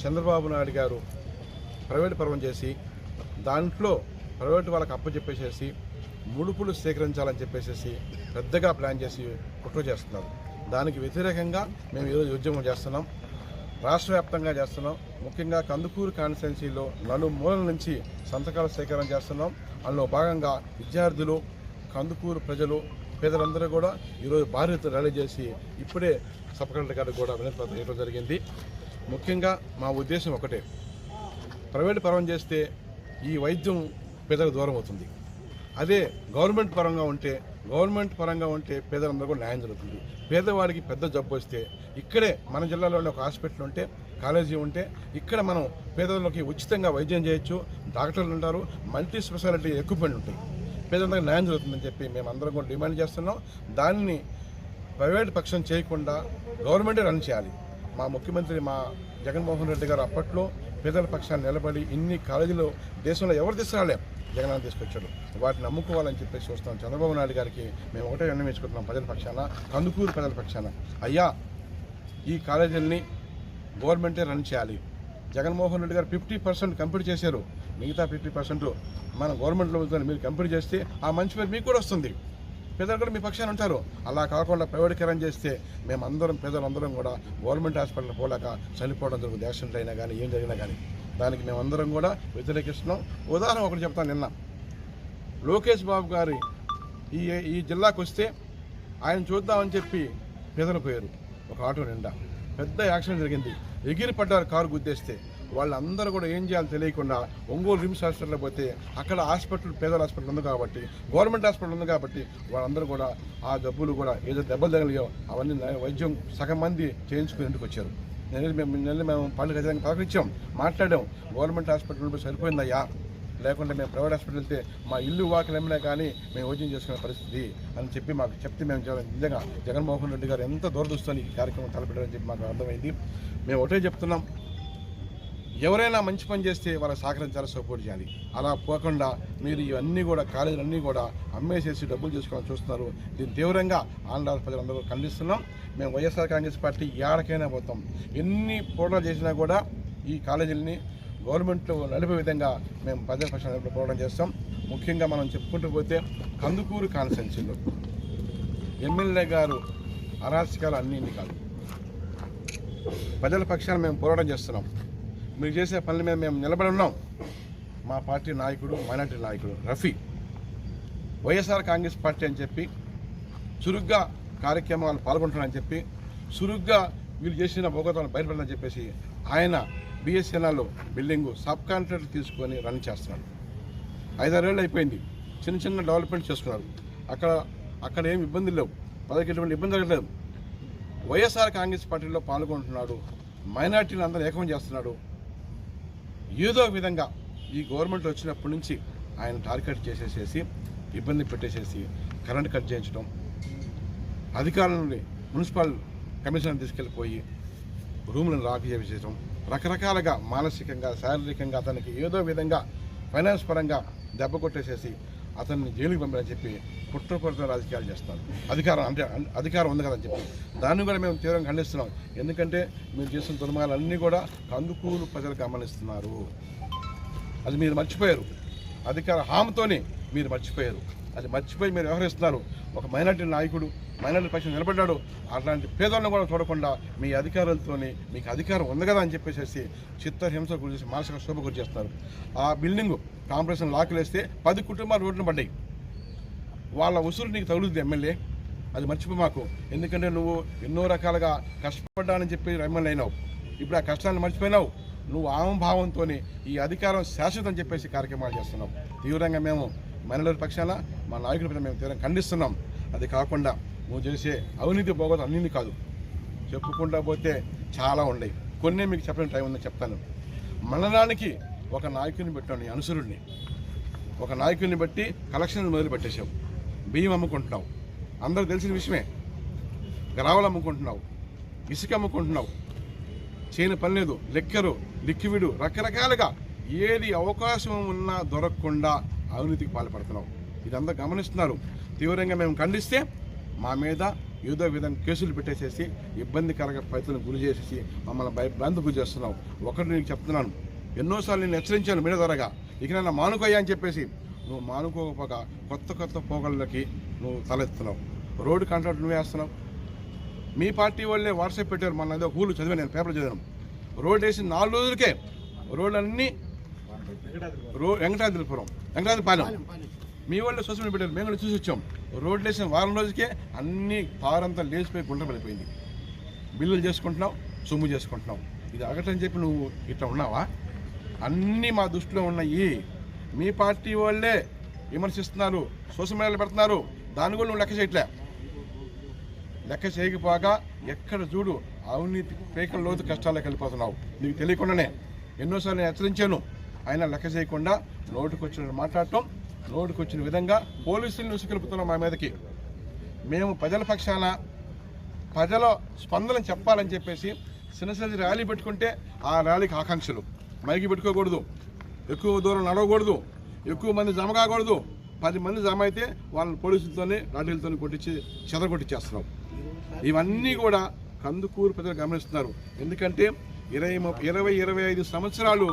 చంద్రబాబు నాయుడు గారు ప్రైవేట్ పరం చేసి దాంట్లో ప్రైవేట్ వాళ్ళకి అప్పచెప్పేసేసి ముడుపులు సేకరించాలని చెప్పేసి పెద్దగా ప్లాన్ చేసి కుట్ర చేస్తున్నారు. దానికి వ్యతిరేకంగా మేము ఈరోజు ఉద్యమం చేస్తున్నాం. రాష్ట్ర వ్యాప్తంగా చేస్తున్నాం. ముఖ్యంగా కందుకూరు కాన్స్టిట్యున్సీలో నలుమూలల నుంచి సంతకాల సేకరణ చేస్తున్నాం. అందులో భాగంగా విద్యార్థులు, కందుకూరు ప్రజలు, పేదలందరూ కూడా ఈరోజు భారీత ర్యాలీ చేసి ఇప్పుడే సబ్ కలెక్టర్ గారికి కూడా వినతి పత్రం ఇవ్వడం జరిగింది. ముఖ్యంగా మా ఉద్దేశం ఒకటే, ప్రైవేట్ పరం చేస్తే ఈ వైద్యం పేదలకు దూరం అవుతుంది. అదే గవర్నమెంట్ పరంగా ఉంటే పేదలందరూ కూడా న్యాయం జరుగుతుంది. పేదవాడికి పెద్ద జబ్బు వస్తే ఇక్కడే మన జిల్లాలోనే ఒక హాస్పిటల్ ఉంటే, కాలేజీ ఉంటే ఇక్కడ మనం పేదలకు ఉచితంగా వైద్యం చేయొచ్చు. డాక్టర్లు ఉంటారు, మల్టీ స్పెషాలిటీ ఎక్విప్మెంట్ ఉంటాయి. పేదలందరికీ న్యాయం జరుగుతుందని చెప్పి మేము అందరం కూడా డిమాండ్ చేస్తున్నాం. దాన్ని ప్రైవేట్ పక్షం చేయకుండా గవర్నమెంటే రన్ చేయాలి. మా ముఖ్యమంత్రి మా జగన్మోహన్ రెడ్డి గారు అప్పట్లో పేదల పక్షాన్ని నిలబడి ఇన్ని కాలేజీలు దేశంలో ఎవరు తీసుకురాలే, జగన్ తీసుకొచ్చాడు. వాటిని నమ్ముకోవాలని చెప్పేసి చూస్తాం. చంద్రబాబు నాయుడు గారికి మేము ఒకటే విన్నవించుకుంటున్నాం, ప్రజల పక్షాన, కందుకూరు ప్రజల పక్షాన. అయ్యా, ఈ కాలేజీలని గవర్నమెంటే రన్ చేయాలి. జగన్మోహన్ రెడ్డి గారు 50% కంప్లీట్ చేశారు. మిగతా 50% మన గవర్నమెంట్లో మీరు కంప్లీట్ చేస్తే ఆ మంచి పేరు మీకు కూడా వస్తుంది. పేదలు కూడా మీ పక్షాన్ని ఉంటారు. అలా కాకుండా ప్రైవేటీకరణ చేస్తే మేమందరం పేదలందరం కూడా గవర్నమెంట్ హాస్పిటల్ పోలేక చనిపోవడం జరుగుతుంది. యాక్సిడెంట్ అయినా కానీ ఏం జరిగినా కానీ దానికి మేమందరం కూడా వ్యతిరేకిస్తున్నాం. ఉదాహరణ ఒకటి చెప్తాను. నిన్న లోకేష్ బాబు గారి ఈ జిల్లాకు వస్తే ఆయన చూద్దామని చెప్పి పేదలు పోయారు. ఒక ఆటో నిండా పెద్ద యాక్సిడెంట్ జరిగింది. ఎగిరి పడ్డారు కారు గుద్దేస్తే. వాళ్ళందరూ కూడా ఏం చేయాలో తెలియకుండా ఒంగోలు రిమ్స్ హాస్పిటల్లో పోతే అక్కడ హాస్పిటల్ పేదల హాస్పిటల్ ఉంది కాబట్టి, గవర్నమెంట్ హాస్పిటల్ ఉంది కాబట్టి వాళ్ళందరూ కూడా ఆ జబ్బులు కూడా ఏదో దెబ్బలు తగిలియో అవన్నీ వైద్యం సగం మంది చేయించుకుని ఇంటికి వచ్చారు. మేము పళ్ళు ఖచ్చితంగా పలకరించాం, మాట్లాడాం. గవర్నమెంట్ హాస్పిటల్ సరిపోయిందయ్యా, లేకుంటే మేము ప్రైవేట్ హాస్పిటల్ వెళ్తే మా ఇల్లు వాకిలు ఏమైనా కానీ మేము వైద్యం చేసుకునే పరిస్థితి అని చెప్పి మాకు చెప్తే మేము నిజంగా జగన్మోహన్ రెడ్డి గారు ఎంత దూరదృష్టిని ఈ కార్యక్రమం తలపెట్టారని చెప్పి మాకు అర్థమైంది. మేము ఒకటే చెప్తున్నాం, ఎవరైనా మంచి పని చేస్తే వాళ్ళకి సహకరించాలి, సపోర్ట్ చేయాలి. అలా పోకుండా మీరు ఇవన్నీ కూడా కాలేజీలన్నీ కూడా అమ్మేసేసి డబ్బులు చేసుకోవాలని చూస్తున్నారు. దీన్ని తీవ్రంగా ఆంధ్ర ప్రజలందరూ ఖండిస్తున్నాం. మేము వైఎస్ఆర్ కాంగ్రెస్ పార్టీ ఏడకైనా పోతాం. ఎన్ని పోరాటాలు చేసినా కూడా ఈ కాలేజీలని గవర్నమెంట్లో నడిపే విధంగా మేము ప్రజల పక్షాన్ని పోరాటం చేస్తాం. ముఖ్యంగా మనం చెప్పుకుంటూ పోతే కందుకూరు కాన్స్టిట్యున్సీలో ఎమ్మెల్యే గారు అరాచకాలు అన్నీ కాదు, ప్రజల పక్షాన్ని మేము పోరాటం చేస్తున్నాం. మీరు చేసే పనుల మీద మేము నిలబడి ఉన్నాం. మా పార్టీ నాయకుడు, మైనార్టీ నాయకుడు రఫీ వైఎస్ఆర్ కాంగ్రెస్ పార్టీ అని చెప్పి చురుగ్గా కార్యక్రమాలు పాల్గొంటున్నారని చెప్పి, చురుగ్గా వీళ్ళు చేసిన భోగతాలను బయటపడాలని చెప్పేసి ఆయన బిఎస్ఎన్ఎల్ బిల్డింగు సబ్ కాంట్రాక్ట్ తీసుకొని రన్ చేస్తున్నాడు. 5-6 ఏళ్ళు అయిపోయింది. చిన్న డెవలప్మెంట్ చేసుకున్నారు. అక్కడ ఏమి ఇబ్బందులు లేవు, ప్రజలకు ఎటువంటి ఇబ్బంది జరగలేదు. వైఎస్ఆర్ కాంగ్రెస్ పార్టీలో పాల్గొంటున్నాడు, మైనార్టీని అందరూ ఏకం చేస్తున్నాడు. ఏదో విధంగా ఈ గవర్నమెంట్ వచ్చినప్పటి నుంచి ఆయన టార్గెట్ చేసేసేసి ఇబ్బంది పెట్టేసేసి కరెంట్ కట్ చేయించడం, అధికారులని మున్సిపల్ కమిషనర్ తీసుకెళ్ళిపోయి రూములను రాకు చేసేయడం, రకరకాలుగా మానసికంగా, శారీరకంగా అతనికి ఏదో విధంగా ఫైనాన్స్ పరంగా దెబ్బ కొట్టేసేసి అతన్ని జైలుకి పంపాలని చెప్పి కుట్రపూరిత రాజకీయాలు చేస్తున్నారు. అధికారం ఉంది కదని చెప్పి దాన్ని కూడా మేము తీవ్రంగా ఖండిస్తున్నాం. ఎందుకంటే మీరు చేసిన దుర్మార్గాలన్నీ కూడా కందుకూరు ప్రజలు గమనిస్తున్నారు. అది మీరు మర్చిపోయారు. అధికార హామీతోనే మీరు మర్చిపోయారు. అది మర్చిపోయి మీరు వ్యవహరిస్తున్నారు. ఒక మైనార్టీ నాయకుడు మైనార్టీ పక్షం నిలబడ్డాడు. అట్లాంటి పేదలను కూడా చూడకుండా మీ అధికారులతోనే మీకు అధికారం ఉంది కదా అని చెప్పేసి చిత్రహింస గురి చేసి మానసిక శోభ గురి చేస్తున్నారు. ఆ బిల్డింగు కాంప్రెషన్ లాకులేస్తే 10 కుటుంబాలు రోడ్డున పడ్డాయి. వాళ్ళ ఉసురు నీకు తగులుతుంది ఎమ్మెల్యే. అది మర్చిపో మాకు. ఎందుకంటే నువ్వు ఎన్నో రకాలుగా కష్టపడ్డానని చెప్పి ఎమ్మెల్యే అయినావు. ఇప్పుడు ఆ కష్టాన్ని మర్చిపోయినావు. నువ్వు ఆమభావంతో ఈ అధికారం శాశ్వతం చెప్పేసి కార్యక్రమాలు చేస్తున్నావు. తీవ్రంగా మేము మైనారిటీ పక్షాన మా నాయకుడి మేము తీవ్రంగా ఖండిస్తున్నాం. అది కాకుండా నువ్వు చేసే అవినీతి పోగొట్టు అన్నీ కాదు, చెప్పుకుంటా పోతే చాలా ఉన్నాయి. కొన్ని మీకు చెప్పిన టైం ఉందని చెప్తాను. మండలానికి ఒక నాయకుడిని పెట్టాను, నీ అనుసరుడిని. ఒక నాయకుడిని బట్టి కలెక్షన్ మొదలు పెట్టేశావు. బియ్యం అమ్ముకుంటున్నావు, అందరూ తెలిసిన విషయమే. గ్రావలు అమ్ముకుంటున్నావు, ఇసుక అమ్ముకుంటున్నావు, చేయని పని లేదు. లెక్కరు, లిక్విడ్, రకరకాలుగా ఏది అవకాశం ఉన్నా దొరకకుండా అవినీతికి పాల్పడుతున్నావు. ఇదంతా గమనిస్తున్నారు. తీవ్రంగా మేము ఖండిస్తే మా మీద ఏదో విధంగా కేసులు పెట్టేసేసి ఇబ్బందికర పరిస్థితులను గురి చేసేసి మమ్మల్ని భయభ్రాంతి గురి చేస్తున్నావు. ఒకటి నీకు చెప్తున్నాను, ఎన్నోసార్లు నేను హెచ్చరించాను మీడియా ద్వారాగా, ఇక నన్ను మానుకోయ్యా అని చెప్పేసి నువ్వు మానుకోకపోగా కొత్త పోగళ్ళకి నువ్వు తలెత్తున్నావు. రోడ్డు కాంట్రాక్ట్ నువ్వే వేస్తున్నావు. మీ పార్టీ వాళ్ళే వాట్సాప్ పెట్టారు, మన ఏదో ఊళ్ళు చదివాను, నేను పేపర్ చదివాను. రోడ్డు వేసి 4 రోజులకే రోడ్లన్నీ వెంకటాద్రిపాలెం మీ వాళ్ళు సోషల్ మీడియా పెట్టారు, మేము కూడా చూసి వచ్చాం. రోడ్లు వేసిన వారం రోజుకే అన్ని పారంతా లేచిపోయి గుంట పడిపోయింది. బిల్లులు చేసుకుంటున్నావు, సొమ్ము చేసుకుంటున్నావు. ఇది అగటని చెప్పి నువ్వు ఇట్లా ఉన్నావా? అన్నీ మా దృష్టిలో ఉన్నాయి. మీ పార్టీ వాళ్ళే విమర్శిస్తున్నారు, సోషల్ మీడియాలో పెడుతున్నారు, దాన్ని కూడా నువ్వు లెక్క చేయట్లే. లెక్క చేయకపోగా ఎక్కడ చూడు అవినీతి పేకల లోతు కష్టాలకు వెళ్ళిపోతున్నావు. నీకు తెలియకుండానే ఎన్నోసార్లు నేను హెచ్చరించాను, అయినా లెక్క చేయకుండా నోటుకొచ్చిన మాట్లాడటం, నోటుకొచ్చిన విధంగా పోలీసులను ఉసుకెలుపుతున్నాం మా మీదకి. మేము ప్రజల పక్షాన ప్రజల స్పందన చెప్పాలని చెప్పేసి చిన్న ర్యాలీ పెట్టుకుంటే ఆ ర్యాలీకి ఆకాంక్షలు మైకి పెట్టుకోకూడదు, ఎక్కువ దూరం నడవకూడదు, ఎక్కువ మంది జమ కాకూడదు. 10 మంది జమ అయితే వాళ్ళని పోలీసులతోనే లాఠీలతో కొట్టించి చెదరగొట్టించేస్తున్నాం. ఇవన్నీ కూడా కందుకూరు ప్రజలు గమనిస్తున్నారు. ఎందుకంటే 20-25 సంవత్సరాలు